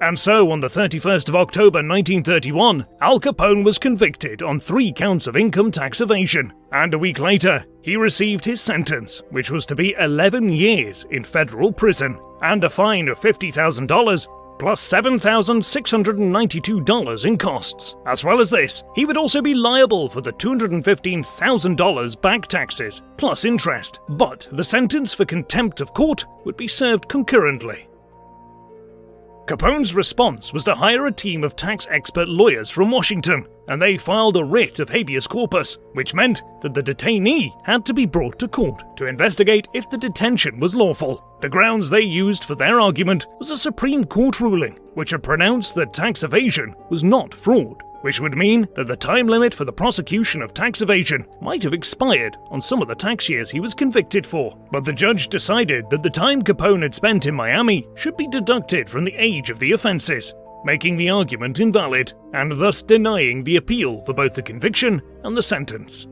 And so, on the 31st of October 1931, Al Capone was convicted on 3 counts of income tax evasion, and a week later, he received his sentence, which was to be 11 years in federal prison, and a fine of $50,000, plus $7,692 in costs. As well as this, he would also be liable for the $215,000 back taxes, plus interest, but the sentence for contempt of court would be served concurrently. Capone's response was to hire a team of tax expert lawyers from Washington, and they filed a writ of habeas corpus, which meant that the detainee had to be brought to court to investigate if the detention was lawful. The grounds they used for their argument was a Supreme Court ruling, which had pronounced that tax evasion was not fraud, which would mean that the time limit for the prosecution of tax evasion might have expired on some of the tax years he was convicted for. But the judge decided that the time Capone had spent in Miami should be deducted from the age of the offenses, making the argument invalid, and thus denying the appeal for both the conviction and the sentence.